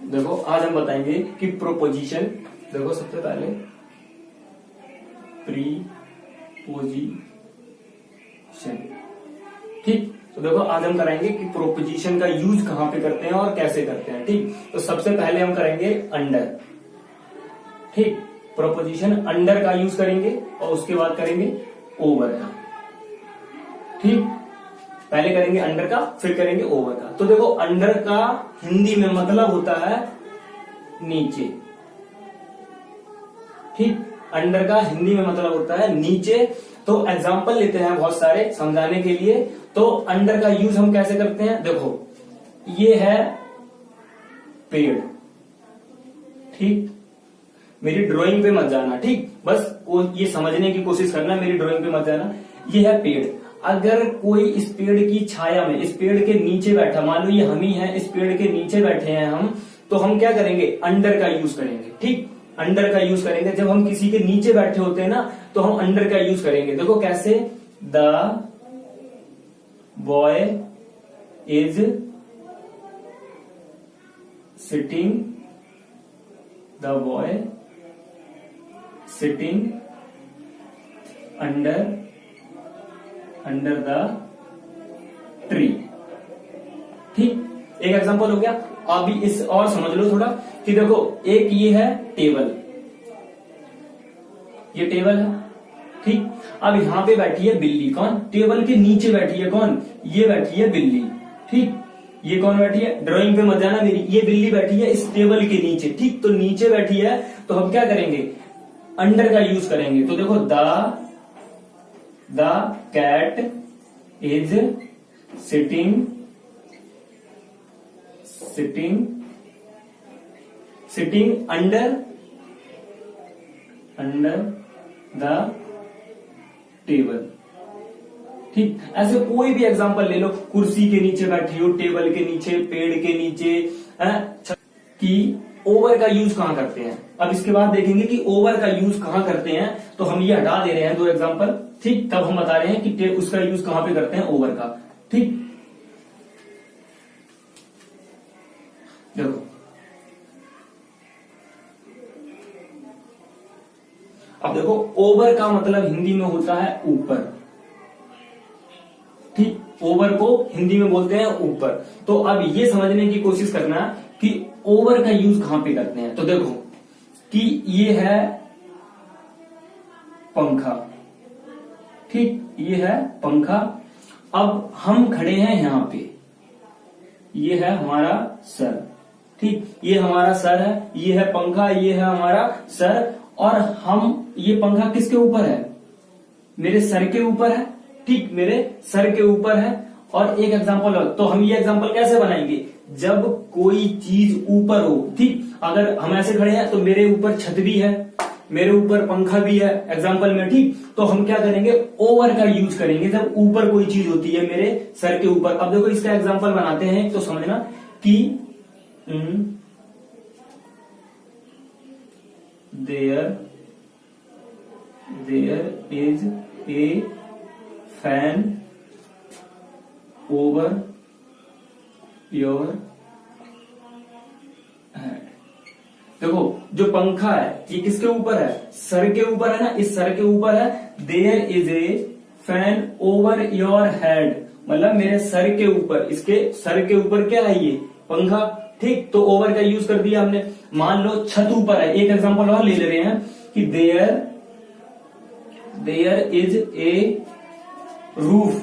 देखो आज हम बताएंगे कि प्रोपोजिशन, देखो सबसे पहले प्रीपोजिशन, ठीक। तो देखो आज हम कराएंगे कि प्रोपोजिशन का यूज कहां पे करते हैं और कैसे करते हैं, ठीक। तो सबसे पहले हम करेंगे अंडर, ठीक। प्रोपोजिशन अंडर का यूज करेंगे और उसके बाद करेंगे ओवर का, ठीक। पहले करेंगे अंडर का, फिर करेंगे ओवर का। तो देखो अंडर का हिंदी में मतलब होता है नीचे, ठीक। अंडर का हिंदी में मतलब होता है नीचे। तो एग्जाम्पल लेते हैं बहुत सारे समझाने के लिए। तो अंडर का यूज हम कैसे करते हैं, देखो ये है पेड़, ठीक। मेरी ड्राइंग पे मत जाना, ठीक। बस ये समझने की कोशिश करना, मेरी ड्राइंग पे मत जाना। ये है पेड़। अगर कोई इस पेड़ की छाया में, इस पेड़ के नीचे बैठा, मान लो ये हम ही हैं, इस पेड़ के नीचे बैठे हैं हम, तो हम क्या करेंगे, अंडर का यूज करेंगे, ठीक। अंडर का यूज करेंगे। जब हम किसी के नीचे बैठे होते हैं ना, तो हम अंडर का यूज करेंगे। देखो कैसे, the boy is sitting, the boy sitting under the tree, ठीक। एक एग्जांपल हो गया। अभी इस और समझ लो थोड़ा कि देखो एक ये है टेबल, ये टेबल है, ठीक। अब यहां पे बैठी है बिल्ली, कौन, टेबल के नीचे बैठी है, कौन, ये बैठी है बिल्ली, ठीक। ये कौन बैठी है, ड्राइंग पे मत जाना मेरी, ये बिल्ली बैठी है इस टेबल के नीचे, ठीक। तो नीचे बैठी है, तो हम क्या करेंगे, अंडर का यूज करेंगे। तो देखो the cat is sitting under the table, ठीक। ऐसे कोई भी एग्जांपल ले लो, कुर्सी के नीचे बैठी हो, टेबल के नीचे, पेड़ के नीचे, कि ओवर का यूज कहां करते हैं। अब इसके बाद देखेंगे कि ओवर का यूज कहां करते हैं। तो हम ये हटा दे रहे हैं दो एग्जांपल, ठीक। तब हम बता रहे हैं कि उसका यूज कहां पे करते हैं, ओवर का, ठीक। देखो अब देखो ओवर का मतलब हिंदी में होता है ऊपर, ठीक। ओवर को हिंदी में बोलते हैं ऊपर। तो अब ये समझने की कोशिश करना कि ओवर का यूज कहां पे करते हैं। तो देखो कि ये है पंखा, ठीक, ये है पंखा। अब हम खड़े हैं यहां पे, ये है हमारा सर, ठीक। ये हमारा सर है, ये है पंखा, ये है हमारा सर। और हम, ये पंखा किसके ऊपर है, मेरे सर के ऊपर है, ठीक, मेरे सर के ऊपर है। और एक एग्जांपल, तो हम ये एग्जांपल कैसे बनाएंगे, जब कोई चीज ऊपर हो, ठीक। अगर हम ऐसे खड़े हैं तो मेरे ऊपर छत भी है, मेरे ऊपर पंखा भी है एग्जांपल में, ठीक। तो हम क्या करेंगे, ओवर का यूज करेंगे जब ऊपर कोई चीज होती है मेरे सर के ऊपर। अब देखो इसका एग्जांपल बनाते हैं, तो समझना कि there is a fan over your head। देखो जो पंखा है ये किसके ऊपर है, सर के ऊपर है ना, इस सर के ऊपर है। there is a fan over your head, मतलब मेरे सर के ऊपर, इसके सर के ऊपर क्या है, ये पंखा, ठीक। तो ओवर का यूज कर दिया हमने। मान लो छत ऊपर है, एक एग्जांपल और ले रहे हैं कि देयर इज ए रूफ,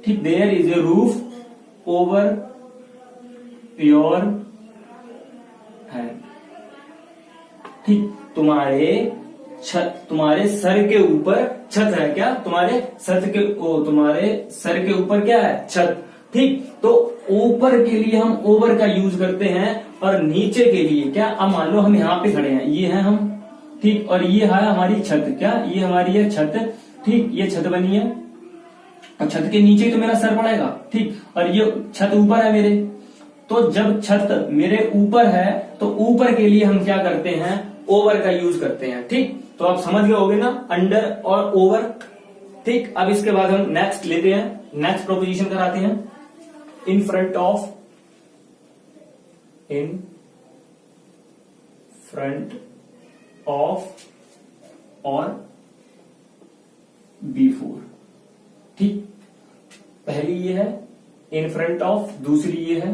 ठीक। There is a roof over your head, ठीक। तुम्हारे सर के ऊपर छत है, क्या, तुम्हारे सर के ऊपर क्या है, छत, ठीक। तो ऊपर के लिए हम ओवर का यूज करते हैं और नीचे के लिए क्या, अब मान लो हम यहाँ पे खड़े हैं, ये है हम, ठीक। और ये है हमारी छत, क्या, ये हमारी है छत, ठीक। ये छत बनी है और छत के नीचे ही तो मेरा सर पड़ेगा, ठीक। और ये छत ऊपर है मेरे, तो जब छत मेरे ऊपर है तो ऊपर के लिए हम क्या करते हैं, ओवर का यूज करते हैं, ठीक। तो आप समझ गए होगे ना अंडर और ओवर, ठीक। अब इसके बाद हम नेक्स्ट लेते हैं, नेक्स्ट प्रोपोजिशन कराते हैं। इन फ्रंट ऑफ और बिफोर। ठीक, पहली ये है इन फ्रंट ऑफ, दूसरी ये है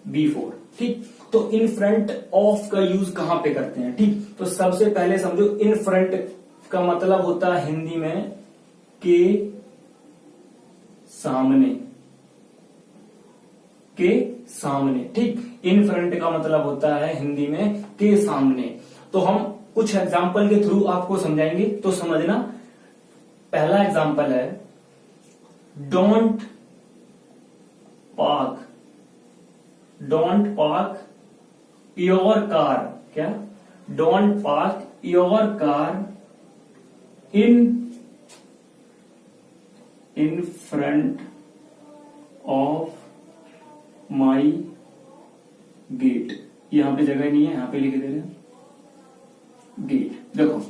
बिफोर। ठीक, तो इन फ्रंट ऑफ का यूज कहां पे करते हैं? ठीक, तो सबसे पहले समझो इन फ्रंट का मतलब होता है हिंदी में के सामने, के सामने। ठीक, इन फ्रंट का मतलब होता है हिंदी में के सामने। तो हम कुछ एग्जाम्पल के थ्रू आपको समझाएंगे, तो समझना। पहला एग्जाम्पल है डोंट पार्क योर कार। क्या? Don't park your car in front of my gate. यहां पे जगह नहीं है, यहां पे लिख दे रहे हैं गेट। देखो,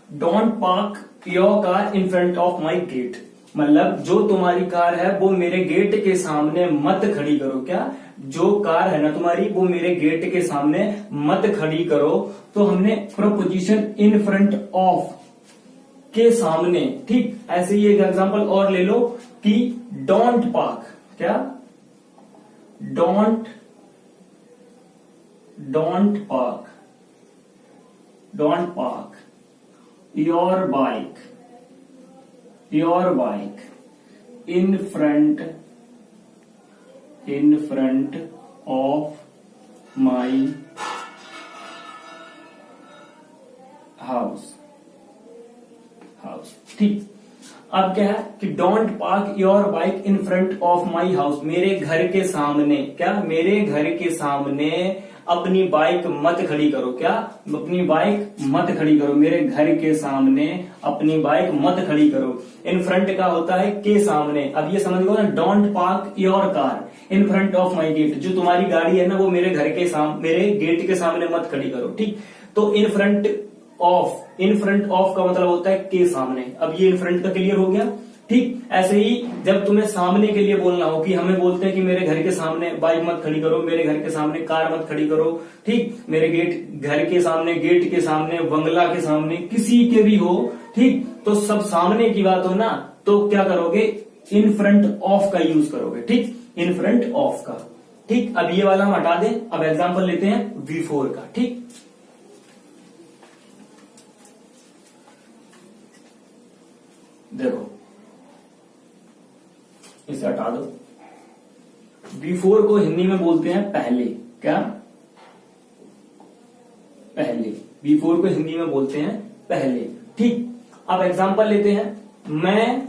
don't park your car in front of my gate, मतलब जो तुम्हारी कार है वो मेरे गेट के सामने मत खड़ी करो। क्या? जो कार है ना तुम्हारी वो मेरे गेट के सामने मत खड़ी करो। तो हमने प्रपोजिशन इन फ्रंट ऑफ, के सामने। ठीक, ऐसे ही एक एग्जांपल और ले लो कि डोंट पार्क। क्या? Don't park your bike in front of my house. ठीक, अब क्या है कि don't park your bike in front of my house, मेरे घर के सामने। क्या? मेरे घर के सामने अपनी बाइक मत खड़ी करो। क्या? अपनी बाइक मत खड़ी करो, मेरे घर के सामने अपनी बाइक मत खड़ी करो। इन फ्रंट का होता है के सामने। अब ये समझ लो ना, don't park your car in front of my gate, जो तुम्हारी गाड़ी है ना वो मेरे घर के सामने, मेरे गेट के सामने मत खड़ी करो। ठीक, तो इन फ्रंट ऑफ का मतलब होता है के सामने। अब ये इन फ्रंट का क्लियर हो गया। ठीक, ऐसे ही जब तुम्हें सामने के लिए बोलना हो कि हमें बोलते हैं कि मेरे घर के सामने बाइक मत खड़ी करो, मेरे घर के सामने कार मत खड़ी करो। ठीक, मेरे घर के सामने, गेट के सामने, बंगला के सामने, किसी के भी हो। ठीक, तो सब सामने की बात हो ना, तो क्या करोगे? इन फ्रंट ऑफ का यूज करोगे। ठीक, इन फ्रंट ऑफ का। ठीक, अब ये वाला हम हटा दें। अब एग्जाम्पल लेते हैं बिफोर का। ठीक, देखो, इसे हटा दो। बिफोर को हिंदी में बोलते हैं पहले। क्या? पहले। बिफोर को हिंदी में बोलते हैं पहले। ठीक, अब एग्जांपल लेते हैं। मैं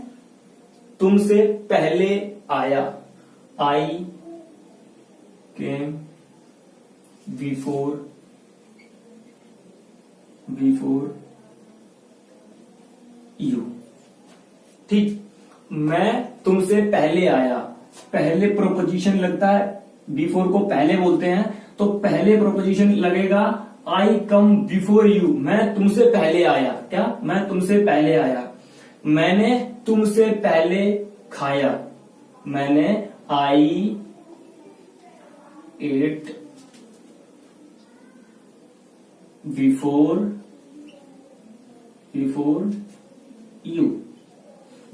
तुमसे पहले आया, आई केम बिफोर यू। ठीक, मैं तुमसे पहले आया, पहले प्रोपोजिशन लगता है। बिफोर को पहले बोलते हैं, तो पहले प्रोपोजिशन लगेगा आई कम बिफोर यू, मैं तुमसे पहले आया। क्या? मैं तुमसे पहले आया। मैंने तुमसे पहले खाया, मैंने आई एट बिफोर यू,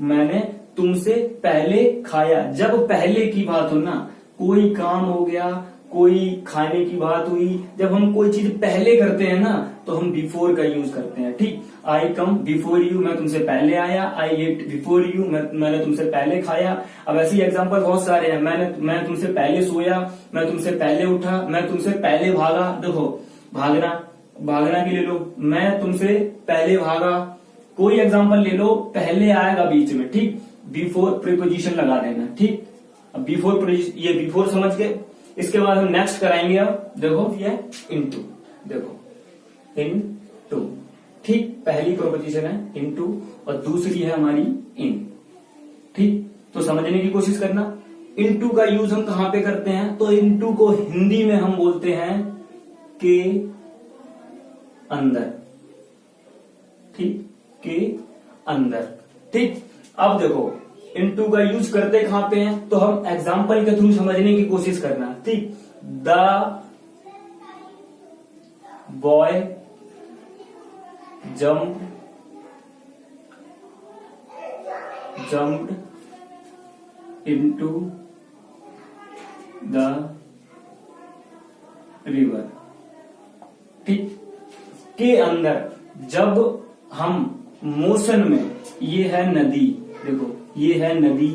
मैंने तुमसे पहले खाया। जब पहले की बात हो ना, कोई काम हो गया, कोई खाने की बात हुई, जब हम कोई चीज पहले करते हैं ना तो हम बिफोर का यूज करते हैं। ठीक, आई कम बिफोर यू, मैं तुमसे पहले आया। आई एट बिफोर यू, मैंने तुमसे पहले खाया। अब ऐसे एग्जांपल बहुत सारे हैं। मैं तुमसे पहले सोया, मैं तुमसे पहले उठा, मैं तुमसे पहले भागा। देखो, भागना के ले लो, मैं तुमसे पहले भागा। कोई एग्जांपल ले लो, पहले आएगा बीच में। ठीक, बिफोर प्रीपोजिशन लगा देना। ठीक, अब ये बिफोर समझ गए। इसके बाद हम नेक्स्ट कराएंगे। अब देखो, ये इनटू। देखो, इनटू। ठीक, पहली प्रोपोजिशन है इनटू और दूसरी है हमारी इन। ठीक, तो समझने की कोशिश करना। इनटू का यूज हम कहां पे करते हैं? तो इनटू को हिंदी में हम बोलते हैं के अंदर। ठीक, के अंदर। ठीक, अब देखो, इनटू का यूज करते कहां पे हैं, तो हम एग्जाम्पल के थ्रू समझने की कोशिश करना। ठीक, the boy jumped into the river। ठीक, के अंदर जब हम मोशन में, ये है नदी, देखो ये है नदी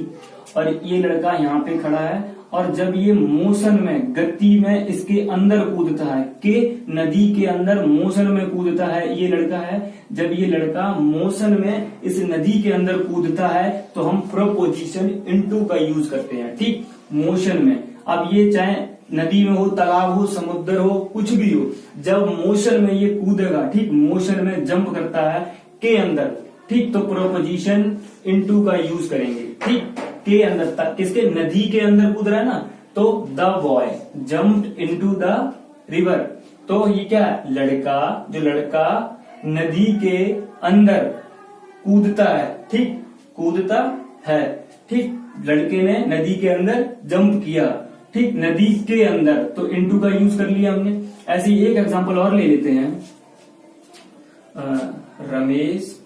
और ये लड़का यहाँ पे खड़ा है, और जब ये मोशन में, गति में इसके अंदर कूदता है, के नदी के अंदर मोशन में कूदता है, ये लड़का है, जब ये लड़का मोशन में इस नदी के अंदर कूदता है तो हम प्रपोजिशन इनटू का यूज करते हैं। ठीक, मोशन में, अब ये चाहे नदी में हो, तालाब हो, समुद्र हो, कुछ भी हो, जब मोशन में ये कूदेगा, ठीक, मोशन में जंप करता है के अंदर, ठीक, तो प्रोपोजिशन इनटू का यूज करेंगे। ठीक, के अंदर, किसके, नदी के अंदर कूद रहा है ना, तो the boy jumped into the river, तो ये क्या है, लड़का, जो लड़का नदी के अंदर कूदता है, ठीक, कूदता है, ठीक, लड़के ने नदी के अंदर जंप किया, ठीक, नदी के अंदर, तो इनटू का यूज कर लिया हमने। ऐसे एक एग्जांपल और ले लेते हैं, Ramesh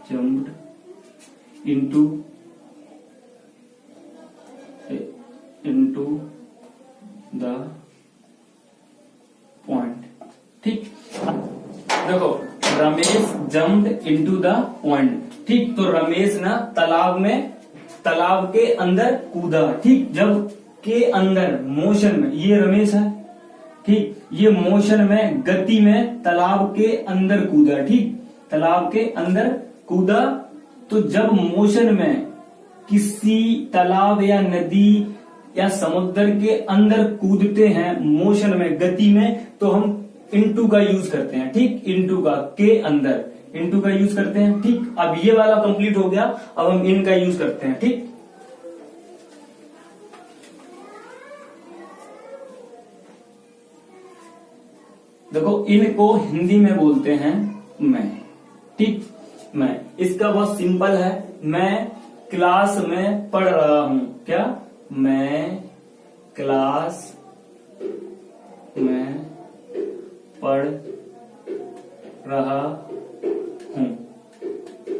jumped into the pond। ठीक, देखो Ramesh jumped into the point. ठीक, तो रमेश ना तालाब के अंदर कूदा। ठीक, जब के अंदर मोशन में, ये रमेश है, ठीक, ये मोशन में, गति में तालाब के अंदर कूदा। ठीक, तालाब के अंदर कूदा, तो जब मोशन में किसी तालाब या नदी या समुद्र के अंदर कूदते हैं मोशन में, गति में, तो हम इनटू का यूज करते हैं। ठीक, इनटू का, के अंदर इनटू का यूज करते हैं। ठीक, अब ये वाला कंप्लीट हो गया, अब हम इन का यूज करते हैं। ठीक, देखो इनको हिंदी में बोलते हैं मैं। ठीक, मैं, इसका बहुत सिंपल है, मैं क्लास में पढ़ रहा हूं। क्या, मैं क्लास में पढ़ रहा हूं।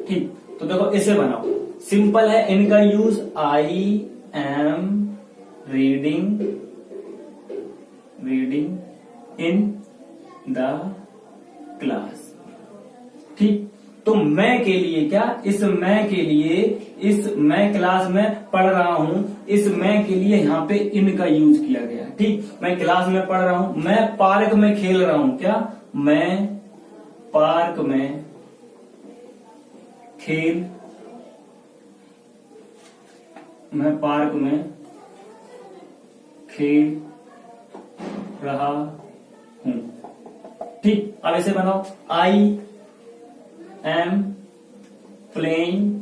ठीक, तो देखो इसे बनाओ, सिंपल है, इनका use I am reading in the class. ठीक, तो मैं के लिए क्या, इस मैं के लिए, इस मैं क्लास में पढ़ रहा हूं, इस मैं के लिए यहाँ पे इन का यूज किया गया। ठीक, मैं क्लास में पढ़ रहा हूं, मैं पार्क में खेल रहा हूं। क्या, मैं पार्क में खेल रहा हूं। ठीक, अब ऐसे बनाओ, आई एम प्लेइंग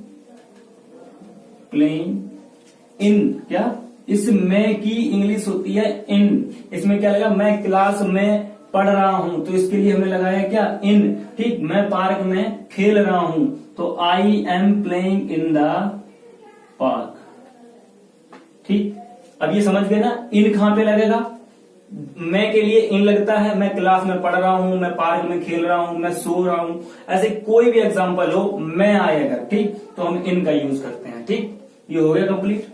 इन। क्या, इस मैं की इंग्लिश होती है इन, इसमें क्या लगा, मैं क्लास में पढ़ रहा हूं, तो इसके लिए हमने लगाया क्या, इन। ठीक, मैं पार्क में खेल रहा हूं, तो I am playing in the park. ठीक, अब ये समझ गए ना, इन कहां पे लगेगा, मैं के लिए इन लगता है, मैं क्लास में पढ़ रहा हूं, मैं पार्क में खेल रहा हूं, मैं सो रहा हूं, ऐसे कोई भी एग्जांपल हो, मैं आएगा। ठीक, तो हम इन का यूज करते हैं। ठीक, ये हो गया कंप्लीट।